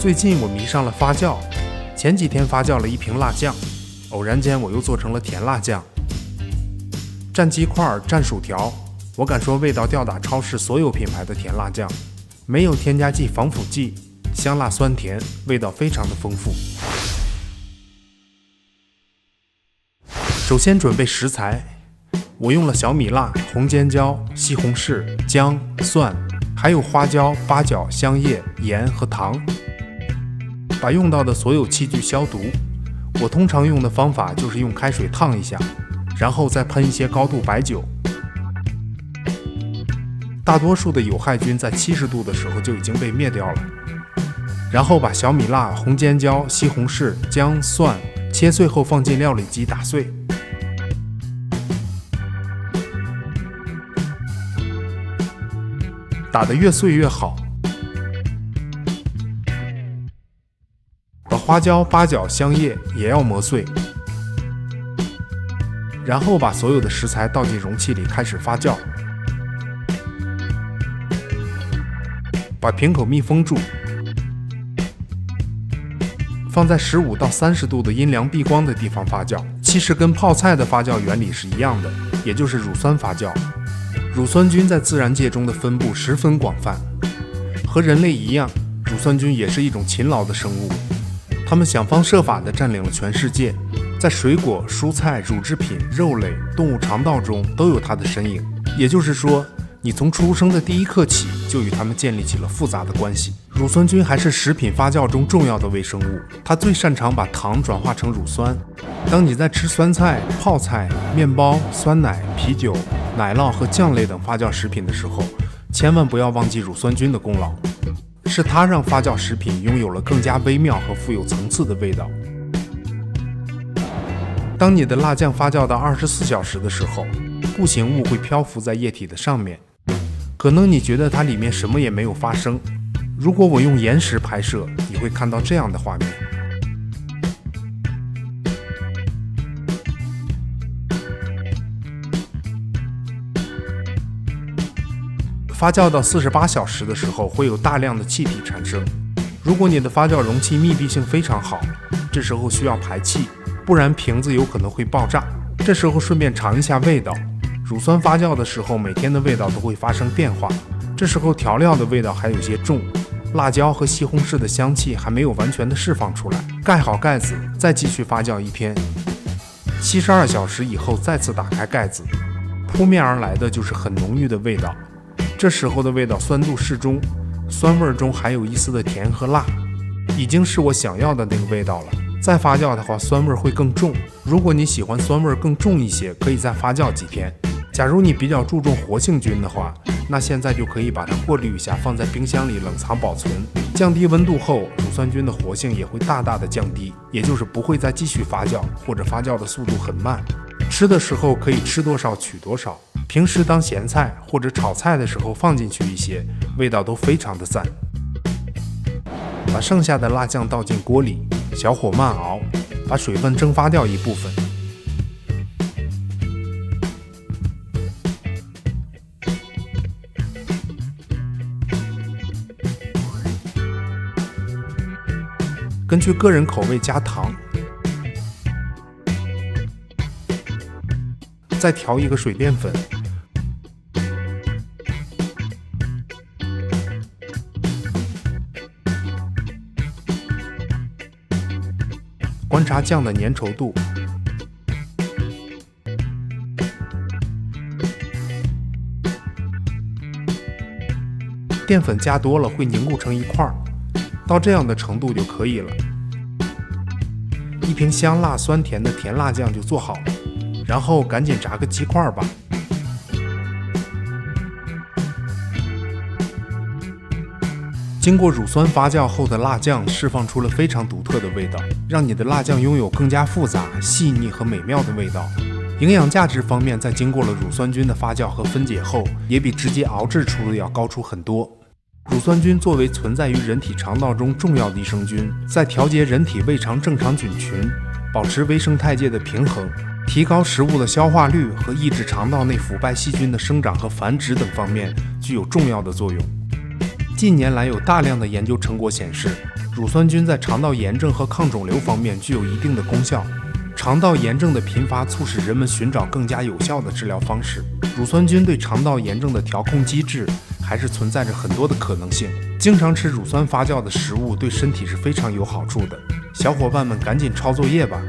最近我迷上了发酵，前几天发酵了一瓶辣酱，偶然间我又做成了甜辣酱。蘸鸡块蘸薯条，我敢说味道吊打超市所有品牌的甜辣酱，没有添加剂防腐剂，香辣酸甜，味道非常的丰富。首先准备食材，我用了小米辣、红尖椒、西红柿、姜、蒜，还有花椒、八角、香叶、盐和糖。把用到的所有器具消毒，我通常用的方法就是用开水烫一下，然后再喷一些高度白酒。大多数的有害菌在70度的时候就已经被灭掉了。然后把小米辣、红尖椒、西红柿、姜、蒜切碎后放进料理机打碎。打得越碎越好。把花椒、八角、香叶也要磨碎，然后把所有的食材倒进容器里开始发酵。把瓶口密封住，放在15到30度的阴凉避光的地方发酵。其实跟泡菜的发酵原理是一样的，也就是乳酸发酵。乳酸菌在自然界中的分布十分广泛，和人类一样，乳酸菌也是一种勤劳的生物。它们想方设法地占领了全世界，在水果、蔬菜、乳制品、肉类、动物肠道中都有它的身影。也就是说，你从出生的第一刻起就与它们建立起了复杂的关系。乳酸菌还是食品发酵中重要的微生物，它最擅长把糖转化成乳酸。当你在吃酸菜、泡菜、面包、酸奶、啤酒、奶酪和酱类等发酵食品的时候，千万不要忘记乳酸菌的功劳，是它让发酵食品拥有了更加微妙和富有层次的味道。当你的辣酱发酵到24小时的时候，固形物会漂浮在液体的上面，可能你觉得它里面什么也没有发生。如果我用延时拍摄，你会看到这样的画面。发酵到48小时的时候，会有大量的气体产生。如果你的发酵容器密闭性非常好，这时候需要排气，不然瓶子有可能会爆炸。这时候顺便尝一下味道。乳酸发酵的时候，每天的味道都会发生变化。这时候调料的味道还有些重，辣椒和西红柿的香气还没有完全的释放出来。盖好盖子，再继续发酵1天。72小时以后再次打开盖子，扑面而来的就是很浓郁的味道。这时候的味道酸度适中，酸味中还有一丝的甜和辣，已经是我想要的那个味道了。再发酵的话，酸味会更重。如果你喜欢酸味更重一些，可以再发酵几天。假如你比较注重活性菌的话，那现在就可以把它过滤一下，放在冰箱里冷藏保存。降低温度后，乳酸菌的活性也会大大的降低，也就是不会再继续发酵，或者发酵的速度很慢。吃的时候可以吃多少取多少，平时当咸菜或者炒菜的时候放进去一些，味道都非常的赞。把剩下的辣酱倒进锅里，小火慢熬，把水分蒸发掉一部分。根据个人口味加糖，再调一个水淀粉，观察酱的粘稠度，淀粉加多了会凝固成一块儿，到这样的程度就可以了。一瓶香辣酸甜的甜辣酱就做好了，然后赶紧炸个鸡块吧。经过乳酸发酵后的辣酱释放出了非常独特的味道，让你的辣酱拥有更加复杂、细腻和美妙的味道。营养价值方面，在经过了乳酸菌的发酵和分解后，也比直接熬制出的要高出很多。乳酸菌作为存在于人体肠道中重要的益生菌，在调节人体胃肠正常菌群，保持微生态界的平衡，提高食物的消化率和抑制肠道内腐败细菌的生长和繁殖等方面具有重要的作用。近年来有大量的研究成果显示，乳酸菌在肠道炎症和抗肿瘤方面具有一定的功效。肠道炎症的频发促使人们寻找更加有效的治疗方式。乳酸菌对肠道炎症的调控机制还是存在着很多的可能性。经常吃乳酸发酵的食物对身体是非常有好处的。小伙伴们赶紧抄作业吧。